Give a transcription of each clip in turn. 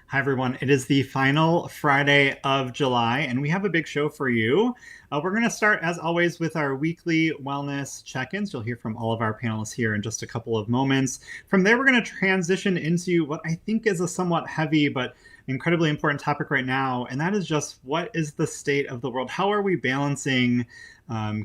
Hi, everyone. It is the final Friday of July, and we have a big show for you. We're going to start, as always, with our weekly wellness check ins. You'll hear from all of our panelists here in just a couple of moments. From there, we're going to transition into what I think is a somewhat heavy but incredibly important topic right now, and that is just what is the state of the world? How are we balancing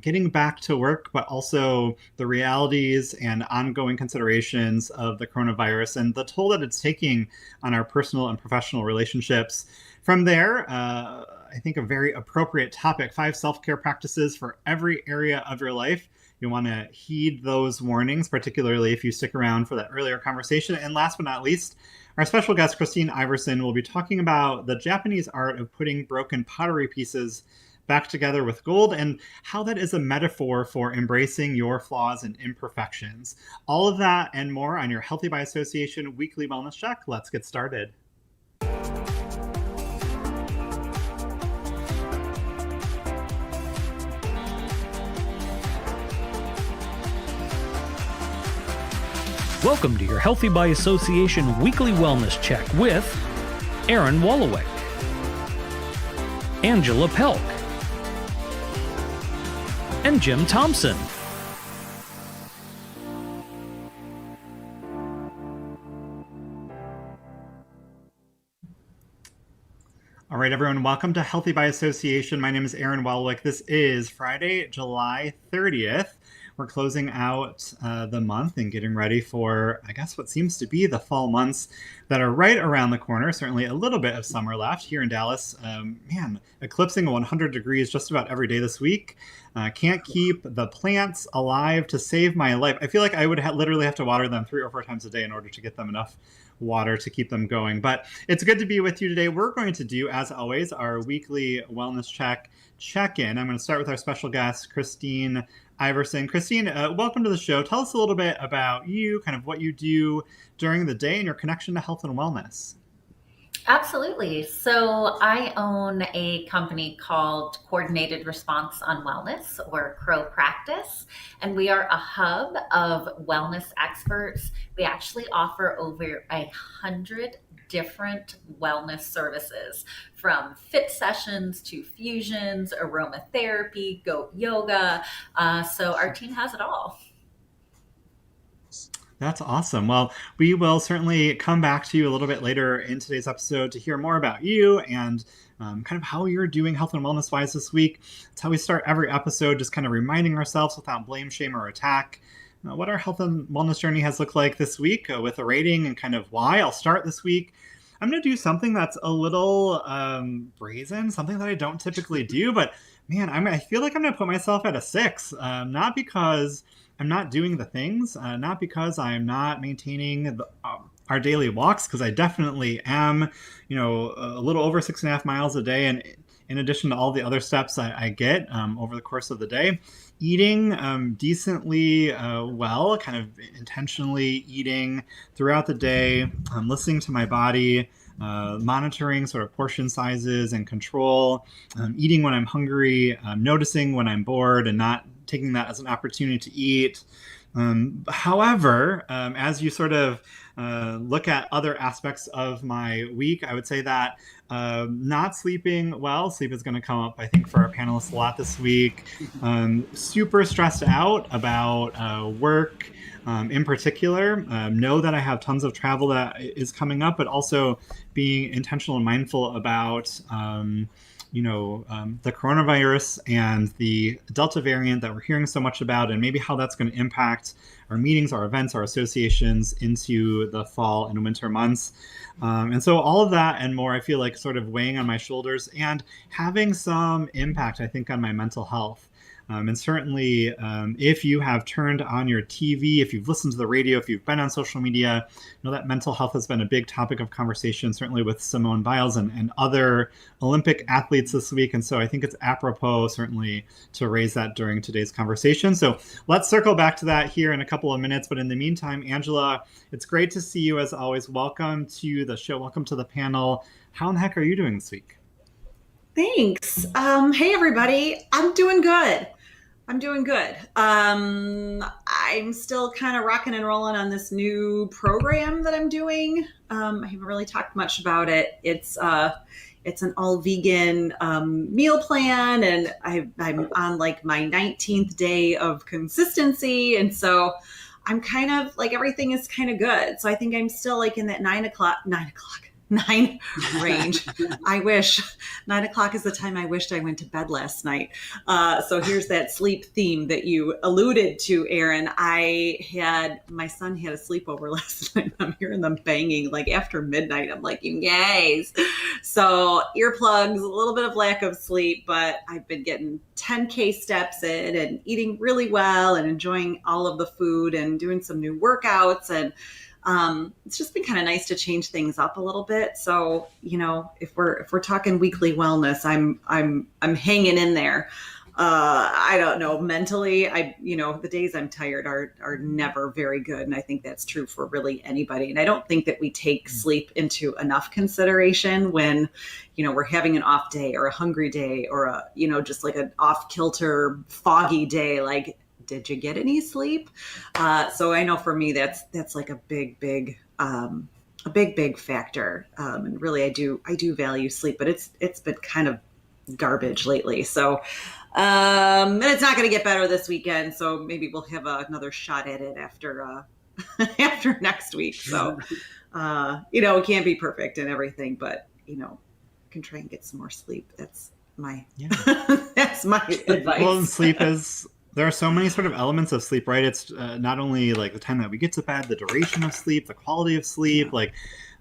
getting back to work, but also the realities and ongoing considerations of the coronavirus and the toll that it's taking on our personal and professional relationships? From there, I think a very appropriate topic: 5 self-care practices for every area of your life. You want to heed those warnings, particularly if you stick around for that earlier conversation. And last but not least, our special guest, Kristine Iverson, will be talking about the Japanese art of putting broken pottery pieces back together with gold and how that is a metaphor for embracing your flaws and imperfections. All of that and more on your Healthy by Association weekly wellness check. Let's get started. Welcome to your Healthy by Association weekly wellness check with Aaron Wolowick, Angela Pelk, and Jim Thompson. All right, everyone, welcome to Healthy by Association. My name is Aaron Wolowick. This is Friday, July 30th. We're closing out the month and getting ready for, I guess, what seems to be the fall months that are right around the corner. Certainly a little bit of summer left here in Dallas. Eclipsing 100 degrees just about every day this week. Can't keep the plants alive to save my life. I feel like I would literally have to water them 3 or 4 times a day in order to get them enough water to keep them going. But it's good to be with you today. We're going to do, as always, our weekly wellness check-in. I'm going to start with our special guest, Kristine Iverson. Kristine, welcome to the show. Tell us a little bit about you, kind of what you do during the day and your connection to health and wellness. Absolutely. So I own a company called Coordinated Response on Wellness, or CROW Practice, and we are a hub of wellness experts. We actually offer over 100 different wellness services, from fit sessions to fusions, aromatherapy, goat yoga. So our team has it all. That's awesome. Well, we will certainly come back to you a little bit later in today's episode to hear more about you and kind of how you're doing health and wellness wise this week. It's how we start every episode, just kind of reminding ourselves without blame, shame, or attack what our health and wellness journey has looked like this week with a rating and kind of why. I'll start this week. I'm going to do something that's a little brazen, something that I don't typically do, but man, I feel like I'm going to put myself at a 6, not because I'm not doing the things, not because I'm not maintaining our daily walks, because I definitely am, a little over 6.5 miles a day. And in addition to all the other steps I get over the course of the day, eating decently well, kind of intentionally eating throughout the day, listening to my body, monitoring sort of portion sizes and control, eating when I'm hungry, noticing when I'm bored and not taking that as an opportunity to eat. However, as you sort of look at other aspects of my week, I would say that not sleeping well, sleep is going to come up, I think, for our panelists a lot this week. Super stressed out about work in particular. Know that I have tons of travel that is coming up, but also being intentional and mindful about the coronavirus and the Delta variant that we're hearing so much about, and maybe how that's going to impact our meetings, our events, our associations into the fall and winter months. And so all of that and more, I feel like sort of weighing on my shoulders and having some impact, I think, on my mental health. And certainly, if you have turned on your TV, if you've listened to the radio, if you've been on social media, know that mental health has been a big topic of conversation, certainly with Simone Biles and other Olympic athletes this week. And so I think it's apropos, certainly, to raise that during today's conversation. So let's circle back to that here in a couple of minutes. But in the meantime, Angela, it's great to see you as always. Welcome to the show. Welcome to the panel. How in the heck are you doing this week? Thanks. Hey, everybody. I'm doing good. I'm doing good. I'm still kind of rocking and rolling on this new program that I'm doing. I haven't really talked much about it. It's an all vegan meal plan, and I'm on like my 19th day of consistency, and so I'm kind of like everything is kind of good. So I think I'm still like in that 9 range. I wish 9 o'clock is the time I wished I went to bed last night. So here's that sleep theme that you alluded to, Aaron. My son had a sleepover last night. I'm hearing them banging like after midnight. I'm like, you guys. So earplugs, a little bit of lack of sleep, but I've been getting 10K steps in and eating really well and enjoying all of the food and doing some new workouts, and it's just been kind of nice to change things up a little bit. So, if we're talking weekly wellness, I'm hanging in there. I don't know, mentally, the days I'm tired are never very good. And I think that's true for really anybody. And I don't think that we take sleep into enough consideration when, we're having an off day or a hungry day or just like an off kilter, foggy day. Like, did you get any sleep? So I know for me, that's like a big factor. And really, I do value sleep, but it's been kind of garbage lately. So, and it's not going to get better this weekend. So maybe we'll have another shot at it after next week. So, it can't be perfect and everything, but can try and get some more sleep. That's my that's my advice. Well, sleep there are so many sort of elements of sleep, right? It's not only like the time that we get to bed, the duration of sleep, the quality of sleep, like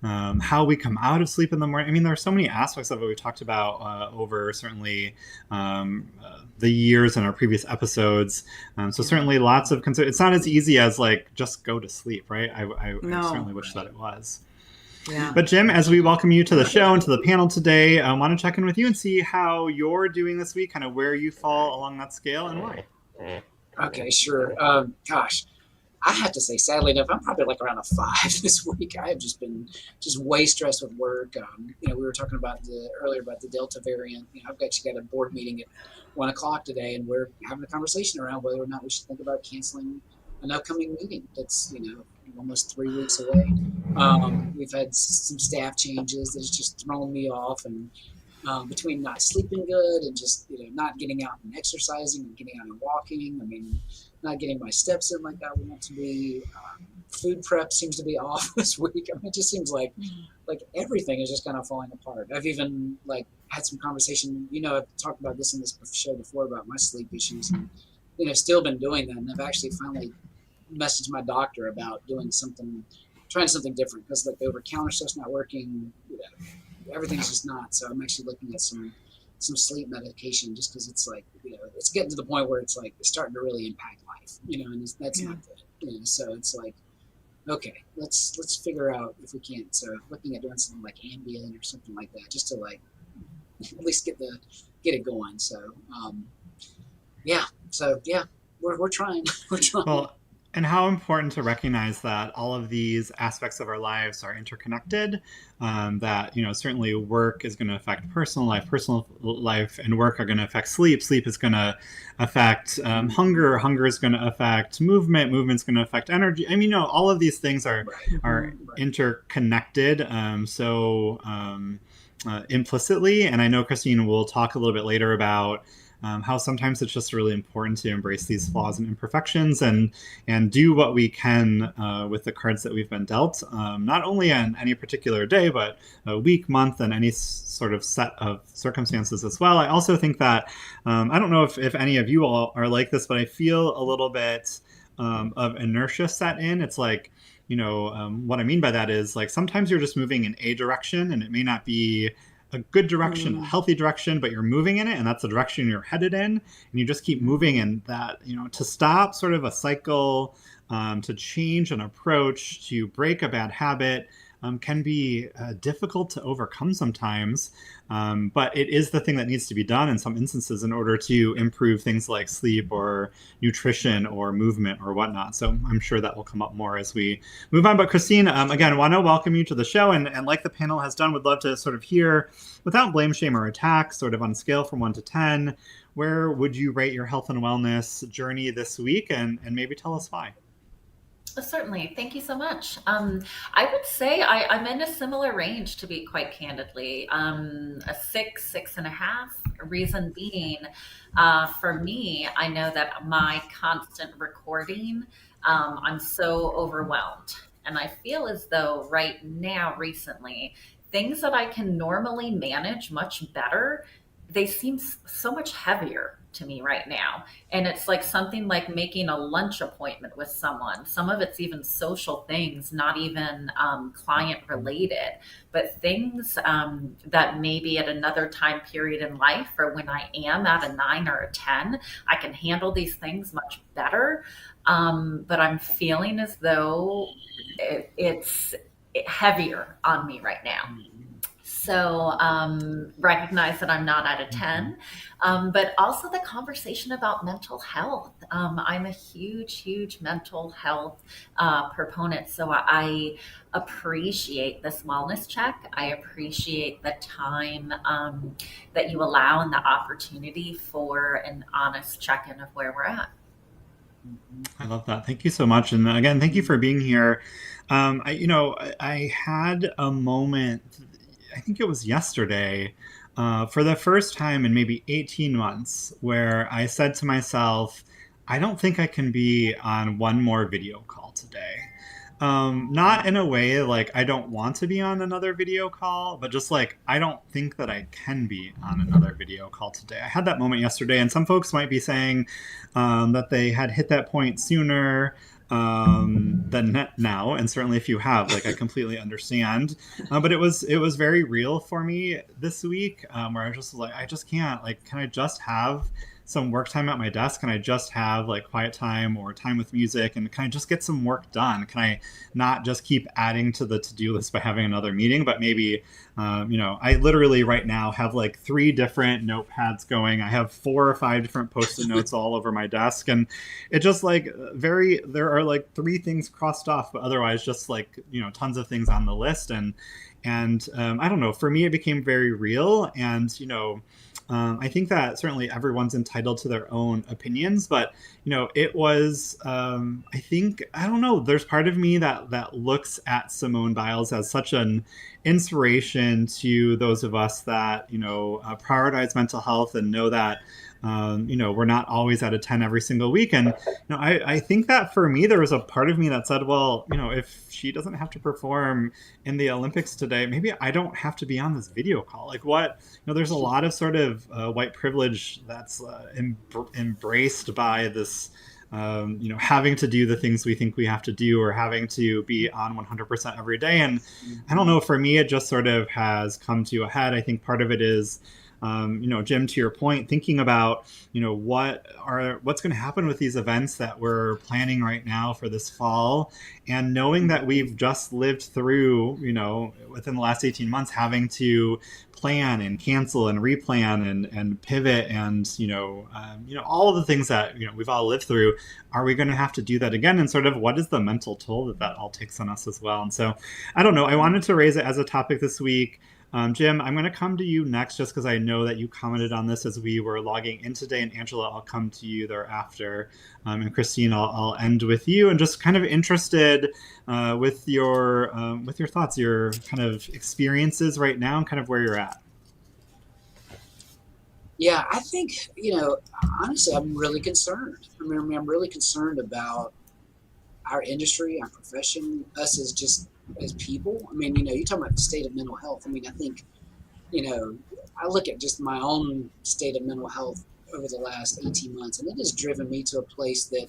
how we come out of sleep in the morning. I mean, there are so many aspects of it we talked about over certainly the years in our previous episodes. So certainly lots of concern. It's not as easy as like just go to sleep, right? I certainly wish that it was. Yeah. But Jim, as we welcome you to the show and to the panel today, I want to check in with you and see how you're doing this week, kind of where you fall along that scale and why. Okay, sure. Gosh, I have to say, sadly enough, I'm probably like around a 5 this week. I have just been way stressed with work. We were talking about earlier about the Delta variant. I've actually got a board meeting at 1 o'clock today, and we're having a conversation around whether or not we should think about canceling an upcoming meeting that's almost 3 weeks away. We've had some staff changes that's just thrown me off, and between not sleeping good and just not getting out and exercising and getting out and walking, not getting my steps in like I want to be. Food prep seems to be off this week. It just seems like everything is just kind of falling apart. I've even had some conversation. I've talked about this in this show before about my sleep issues, and still been doing that. And I've actually finally messaged my doctor about trying something different, because the over-counter stuff's not working. Everything's just not. So I'm actually looking at some sleep medication, just because it's it's getting to the point where it's starting to really impact life, and that's not good. So it's okay, let's figure out if we can't. So looking at doing something like Ambien or something like that, just to at least get it going. So we're trying. We're trying. Well, and how important to recognize that all of these aspects of our lives are interconnected, that, certainly work is going to affect personal life and work are going to affect sleep. Sleep is going to affect hunger is going to affect movement's going to affect energy. All of these things are interconnected. Implicitly. And I know Kristine will talk a little bit later about how sometimes it's just really important to embrace these flaws and imperfections and do what we can with the cards that we've been dealt, not only on any particular day, but a week, month, and any sort of set of circumstances as well. I also think that, I don't know if any of you all are like this, but I feel a little bit of inertia set in. It's what I mean by that is sometimes you're just moving in a direction and it may not be a good direction, a healthy direction, but you're moving in it, and that's the direction you're headed in, and you just keep moving in that, to stop sort of a cycle, to change an approach, to break a bad habit, can be difficult to overcome sometimes, but it is the thing that needs to be done in some instances in order to improve things like sleep or nutrition or movement or whatnot. So I'm sure that will come up more as we move on. But Kristine, again, want to welcome you to the show, and like the panel has done, would love to sort of hear, without blame, shame, or attack, sort of on a scale from 1 to 10, where would you rate your health and wellness journey this week, and maybe tell us why? Certainly. Thank you so much. I would say I'm in a similar range, to be quite candidly. A 6.5. Reason being, for me, I know that my constant recording, I'm so overwhelmed. And I feel as though right now, recently, things that I can normally manage much better, they seem so much heavier to me right now. And it's like something like making a lunch appointment with someone. Some of it's even social things, not even client related, but things that maybe at another time period in life, or when I am at a 9 or a 10, I can handle these things much better. But I'm feeling as though it's heavier on me right now. So recognize that I'm not at a 10, but also the conversation about mental health. I'm a huge mental health proponent. So I appreciate this wellness check. I appreciate the time that you allow and the opportunity for an honest check-in of where we're at. I love that. Thank you so much. And again, thank you for being here. I had a moment, I think it was yesterday, for the first time in maybe 18 months, where I said to myself, I don't think I can be on one more video call today. Not in a way like I don't want to be on another video call, but just like I don't think that I can be on another video call today. I had that moment yesterday, and some folks might be saying that they had hit that point sooner than now, and certainly if you have, like, I completely understand. But it was very real for me this week, where I was just like, I just can't. Like, can I just have some work time at my desk? Can I just have like quiet time or time with music? And can I just get some work done? Can I not just keep adding to the to-do list by having another meeting, but maybe, I literally right now have like 3 different notepads going. I have 4 or 5 different post-it notes all over my desk. And it just like there are like 3 things crossed off, but otherwise just like, tons of things on the list. And I don't know, for me, it became very real. And, I think that certainly everyone's entitled to their own opinions, but it was, I don't know, there's part of me that looks at Simone Biles as such an inspiration to those of us that, prioritize mental health and know that, we're not always at a 10 every single week. And, I think that for me, there was a part of me that said, well, if she doesn't have to perform in the Olympics today, maybe I don't have to be on this video call. Like what, there's a lot of sort of white privilege that's embraced by this, having to do the things we think we have to do, or having to be on 100% every day. And I don't know, for me, it just sort of has come to a head. I think part of it is, Jim, to your point, thinking about, what's going to happen with these events that we're planning right now for this fall, and knowing that we've just lived through, within the last 18 months, having to plan and cancel and replan and pivot and, all of the things that, we've all lived through. Are we going to have to do that again? And sort of what is the mental toll that all takes on us as well? And so I don't know, I wanted to raise it as a topic this week. Jim, I'm going to come to you next, just because I know that you commented on this as we were logging in today. And Angela, I'll come to you thereafter. And Kristine, I'll end with you, and just kind of interested with your thoughts, your kind of experiences right now, and kind of where you're at. Yeah, I think, honestly, I'm really concerned. I mean, I'm really concerned about our industry, our profession, us as people. I mean, you talk about the state of mental health. I mean, I think, I look at just my own state of mental health over the last 18 months, and it has driven me to a place that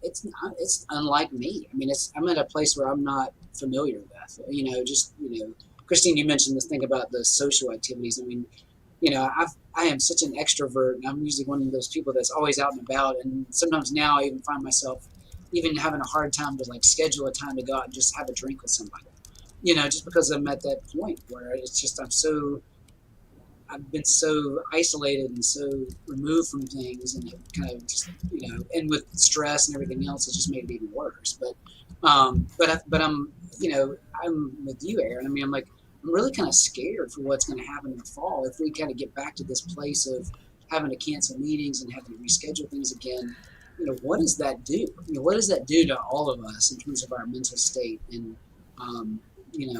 it's unlike me. I mean, I'm at a place where I'm not familiar with. Kristine, you mentioned this thing about the social activities. I mean, I am such an extrovert, and I'm usually one of those people that's always out and about. And sometimes now I even find myself even having a hard time to like schedule a time to go out and just have a drink with somebody, just because I'm at that point where it's just, I've been so isolated and so removed from things, and it kind of just, and with stress and everything else, it's just made it even worse. But I'm with you, Aaron. I mean, I'm really kind of scared for what's going to happen in the fall if we kind of get back to this place of having to cancel meetings and having to reschedule things again. What does that do? What does that do to all of us in terms of our mental state? And,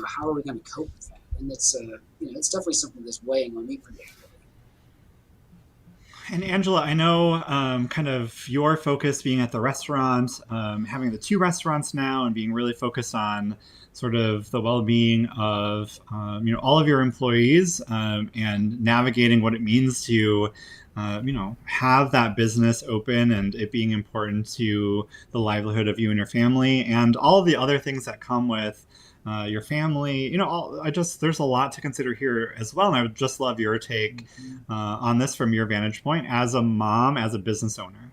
how are we going to cope with that? And it's, it's definitely something that's weighing on me pretty heavily. And Angela, I know kind of your focus being at the restaurant, having the 2 restaurants now and being really focused on sort of the well-being of, all of your employees and navigating what it means to, have that business open and it being important to the livelihood of you and your family and all of the other things that come with your family. There's a lot to consider here as well. And I would just love your take on this from your vantage point as a mom, as a business owner.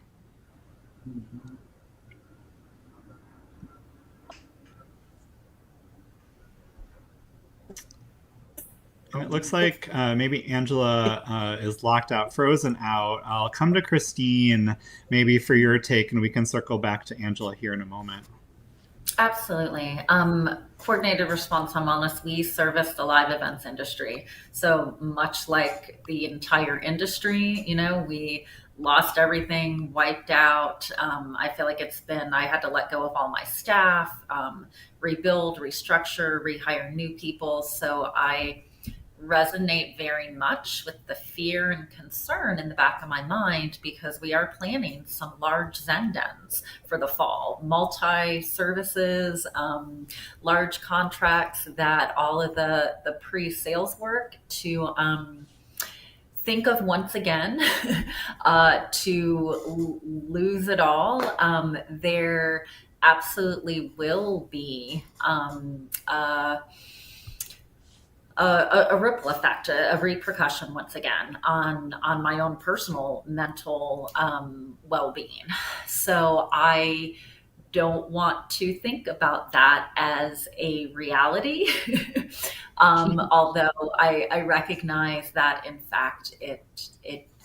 And it looks like maybe Angela is locked out, frozen out. I'll come to Kristine maybe for your take, and we can circle back to Angela here in a moment. Absolutely. Coordinated response on wellness, we service the live events industry. So much like the entire industry, we lost everything, wiped out. I feel like I had to let go of all my staff, rebuild, restructure, rehire new people. So I resonate very much with the fear and concern in the back of my mind because we are planning some large Zendens for the fall, multi-services, large contracts, that all of the pre-sales work to think of once again to lose it all. There absolutely will be a ripple effect, a repercussion once again on my own personal mental well-being. So I don't want to think about that as a reality, although I recognize that in fact it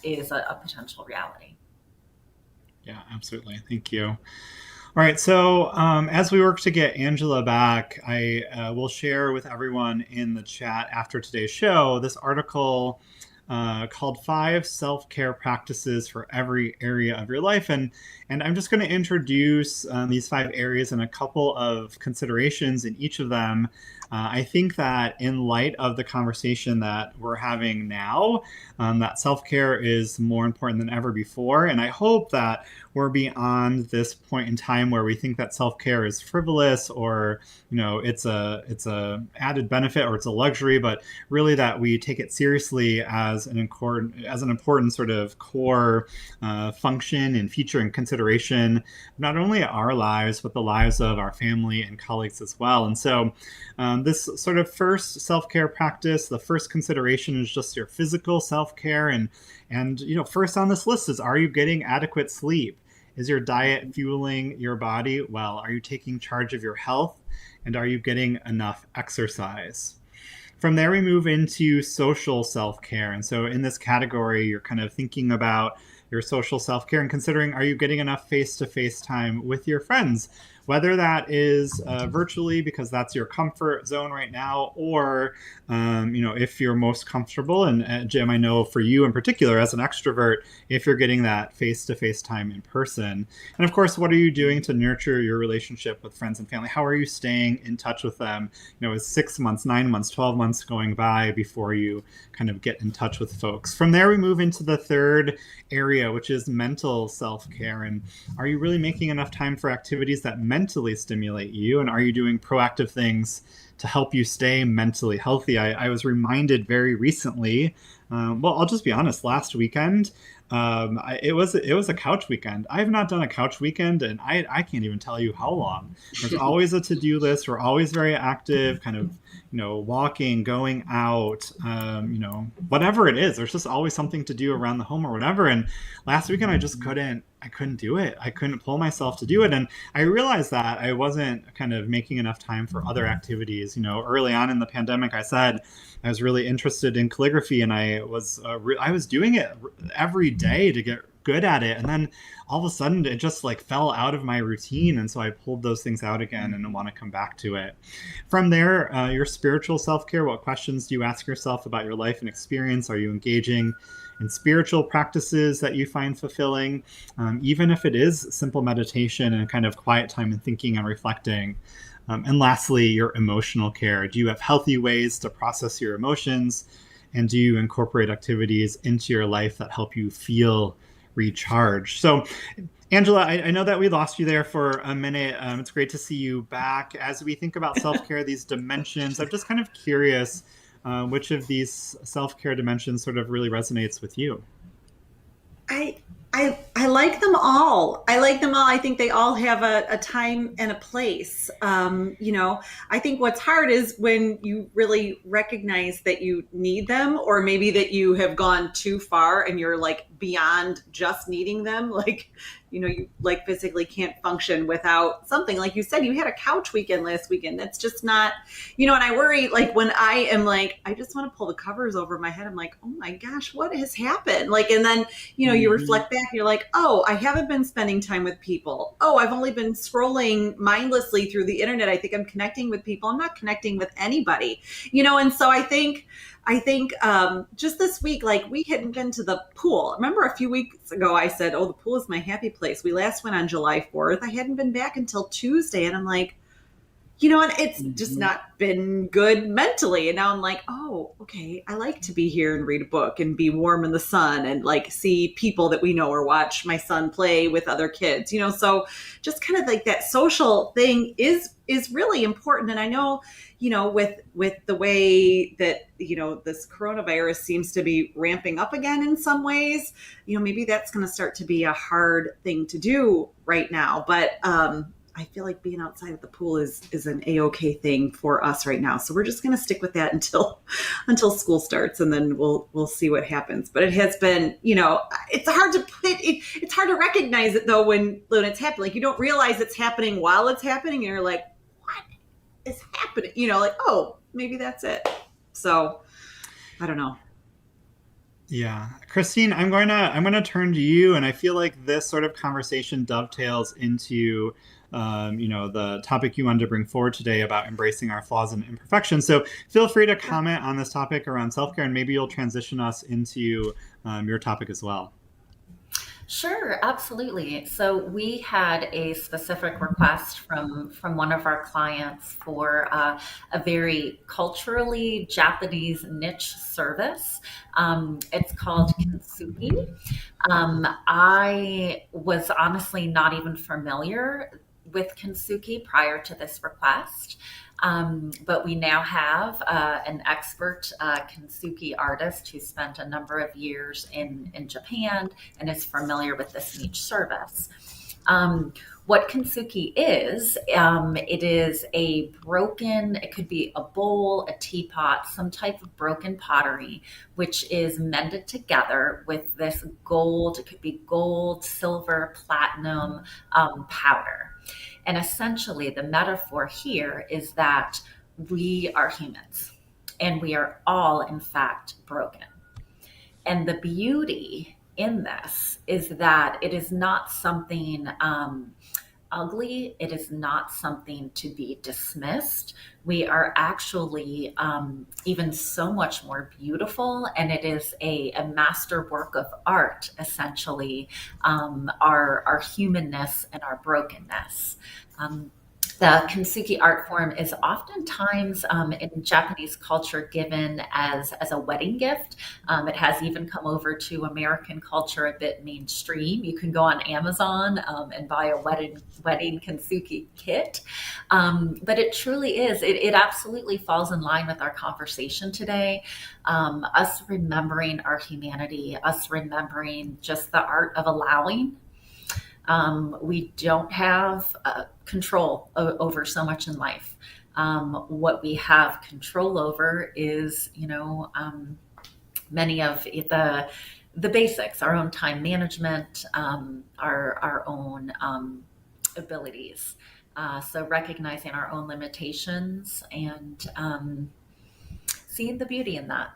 is a potential reality. Yeah, absolutely. Thank you. All right, so as we work to get Angela back, I will share with everyone in the chat after today's show this article called 5 Self-Care Practices for Every Area of Your Life. And I'm just going to introduce these 5 areas and a couple of considerations in each of them. I think that in light of the conversation that we're having now, that self-care is more important than ever before. And I hope that we're beyond this point in time where we think that self-care is frivolous or, it's a added benefit or it's a luxury, but really that we take it seriously as an important sort of core function and feature and consideration of not only our lives, but the lives of our family and colleagues as well. And so this sort of first self-care practice, the first consideration is just your physical self-care. And first on this list is, are you getting adequate sleep? Is your diet fueling your body well? Are you taking charge of your health? And are you getting enough exercise? From there, we move into social self-care. And so in this category, you're kind of thinking about your social self-care and considering, are you getting enough face-to-face time with your friends? Whether that is virtually because that's your comfort zone right now, or if you're most comfortable, and Jim, I know for you in particular as an extrovert, if you're getting that face-to-face time in person. And of course, what are you doing to nurture your relationship with friends and family? How are you staying in touch with them? Is 6 months, 9 months, 12 months going by before you kind of get in touch with folks? From there, we move into the third area, which is mental self-care. And are you really making enough time for activities that mentally stimulate you? And are you doing proactive things to help you stay mentally healthy? I was reminded very recently, I'll just be honest, last weekend, it was a couch weekend. I have not done a couch weekend, and I can't even tell you how long. There's always a to-do list. We're always very active, kind of, walking, going out, whatever it is. There's just always something to do around the home or whatever. And last weekend, I just couldn't do it. I couldn't pull myself to do it. And I realized that I wasn't kind of making enough time for other activities. Early on in the pandemic, I said I was really interested in calligraphy, and I was doing it every day to get good at it. And then all of a sudden it just fell out of my routine. And so I pulled those things out again and I want to come back to it. From there, your spiritual self-care, what questions do you ask yourself about your life and experience? Are you engaging and spiritual practices that you find fulfilling, even if it is simple meditation and kind of quiet time and thinking and reflecting. And lastly, your emotional care. Do you have healthy ways to process your emotions? And do you incorporate activities into your life that help you feel recharged? So, Angela, I know that we lost you there for a minute. It's great to see you back. As we think about self-care, these dimensions, I'm just kind of curious, which of these self-care dimensions sort of really resonates with you? I like them all. I like them all. I think they all have a time and a place. I think what's hard is when you really recognize that you need them, or maybe that you have gone too far and you're like beyond just needing them. Like, you like physically can't function without something. Like you said, you had a couch weekend last weekend. That's just not, and I worry, like when I am like, I just want to pull the covers over my head. I'm like, oh my gosh, what has happened? Like, and then, you reflect back and you're like, oh, I haven't been spending time with people. Oh, I've only been scrolling mindlessly through the internet. I think I'm connecting with people. I'm not connecting with anybody, and so I think just this week, like we hadn't been to the pool. Remember a few weeks ago, I said, oh, the pool is my happy place. We last went on July 4th. I hadn't been back until Tuesday. And I'm like, and it's just not been good mentally. And now I'm like, oh, okay, I like to be here and read a book and be warm in the sun and like see people that we know, or watch my son play with other kids, so just kind of like that social thing is really important. And I know, with the way that, this coronavirus seems to be ramping up again in some ways, maybe that's going to start to be a hard thing to do right now. But, I feel like being outside of the pool is an a-okay thing for us right now. So we're just going to stick with that until school starts, and then we'll see what happens. But it has been, it's hard to it's hard to recognize it though when it's happening. Like you don't realize it's happening while it's happening, and you're like, what is happening? Like, oh, maybe that's it. So I don't know. Yeah. Kristine, I'm going to turn to you, and I feel like this sort of conversation dovetails into the topic you wanted to bring forward today about embracing our flaws and imperfections. So feel free to comment on this topic around self-care, and maybe you'll transition us into your topic as well. Sure, absolutely. So we had a specific request from one of our clients for a very culturally Japanese niche service. It's called kintsugi. I was honestly not even familiar with kintsugi prior to this request. But we now have an expert kintsugi artist who spent a number of years in Japan and is familiar with this niche service. What kintsugi is, it is it could be a bowl, a teapot, some type of broken pottery, which is mended together with this gold, it could be gold, silver, platinum powder. And essentially, the metaphor here is that we are humans and we are all, in fact, broken. And the beauty in this is that it is not something ugly. It is not something to be dismissed. We are actually even so much more beautiful, and it is a master work of art, essentially, our humanness and our brokenness. The kintsugi art form is oftentimes in Japanese culture given as a wedding gift. It has even come over to American culture a bit mainstream. You can go on Amazon and buy a wedding kintsugi kit. But it truly is. It absolutely falls in line with our conversation today. Us remembering our humanity, us remembering just the art of allowing. We don't have control over so much in life. What we have control over is, many of the basics, our own time management, our own abilities. So recognizing our own limitations and seeing the beauty in that,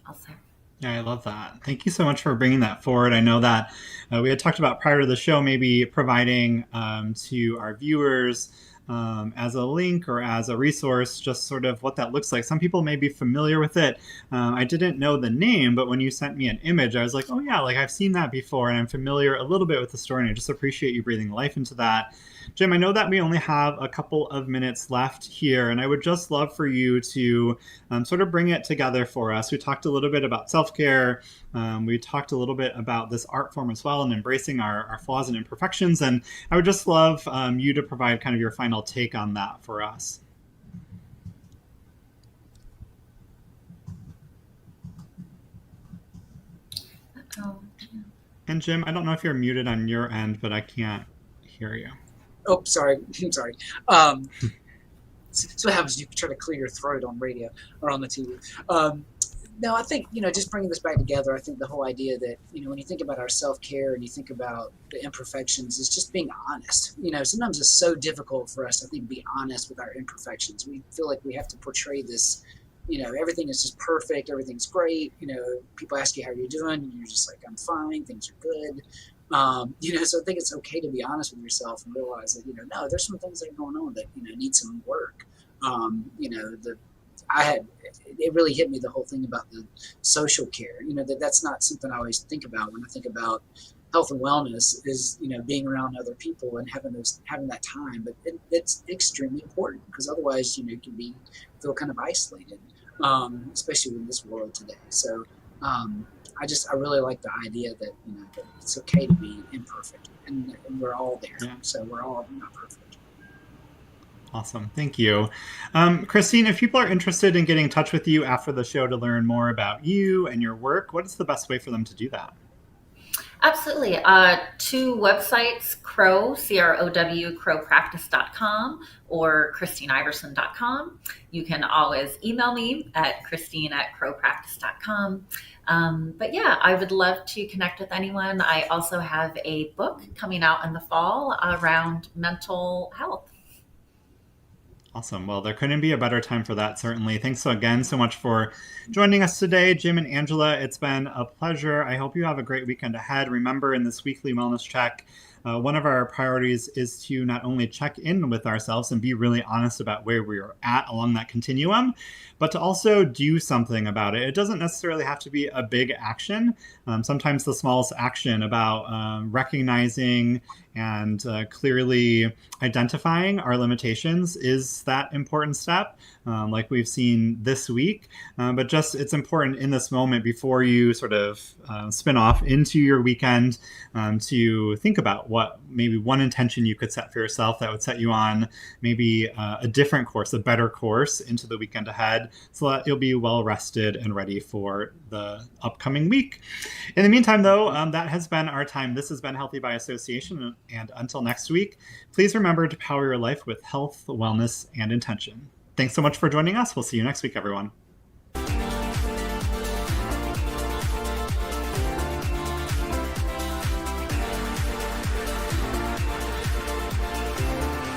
I'll say. Yeah, I love that. Thank you so much for bringing that forward. I know that we had talked about prior to the show, maybe providing to our viewers as a link or as a resource, just sort of what that looks like. Some people may be familiar with it. I didn't know the name, but when you sent me an image, I was like, oh yeah, like I've seen that before, and I'm familiar a little bit with the story, and I just appreciate you breathing life into that. Jim, I know that we only have a couple of minutes left here, and I would just love for you to sort of bring it together for us. We talked a little bit about self-care. We talked a little bit about this art form as well, and embracing our flaws and imperfections. And I would just love you to provide kind of your final take on that for us. And Jim, I don't know if you're muted on your end, but I can't hear you. Oh, sorry. I'm sorry. So what happens, you try to clear your throat on radio or on the TV. No, I think, just bringing this back together, I think the whole idea that, when you think about our self-care and you think about the imperfections, is just being honest. Sometimes it's so difficult for us, I think, to be honest with our imperfections. We feel like we have to portray this, everything is just perfect, everything's great. People ask you how you're doing, and you're just like, I'm fine, things are good. So I think it's okay to be honest with yourself and realize that, no, there's some things that are going on that, need some work. It really hit me, the whole thing about the social care, that's not something I always think about when I think about health and wellness is, being around other people and having that time, but it's extremely important because otherwise, you can feel kind of isolated, especially in this world today. So, I really like the idea that, that it's okay to be imperfect and we're all there. Yeah. So we're all not perfect. Awesome. Thank you. Kristine, if people are interested in getting in touch with you after the show to learn more about you and your work, what is the best way for them to do that? Absolutely. 2 websites, Crow, CROW, crowpractice.com or KristineIverson.com. You can always email me at Kristine@crowpractice.com. But yeah, I would love to connect with anyone. I also have a book coming out in the fall around mental health. Awesome. Well, there couldn't be a better time for that, certainly. Thanks again so much for joining us today, Jim and Angela. It's been a pleasure. I hope you have a great weekend ahead. Remember, in this weekly wellness check, one of our priorities is to not only check in with ourselves and be really honest about where we're at along that continuum, but to also do something about it. It doesn't necessarily have to be a big action. Sometimes the smallest action about recognizing and clearly identifying our limitations is that important step, like we've seen this week. But just it's important in this moment before you sort of spin off into your weekend to think about what maybe one intention you could set for yourself that would set you on maybe a different course, a better course into the weekend ahead, so that you'll be well rested and ready for the upcoming week. In the meantime, though, that has been our time. This has been Healthy by Association. And until next week, please remember to power your life with health, wellness, and intention. Thanks so much for joining us. We'll see you next week, everyone.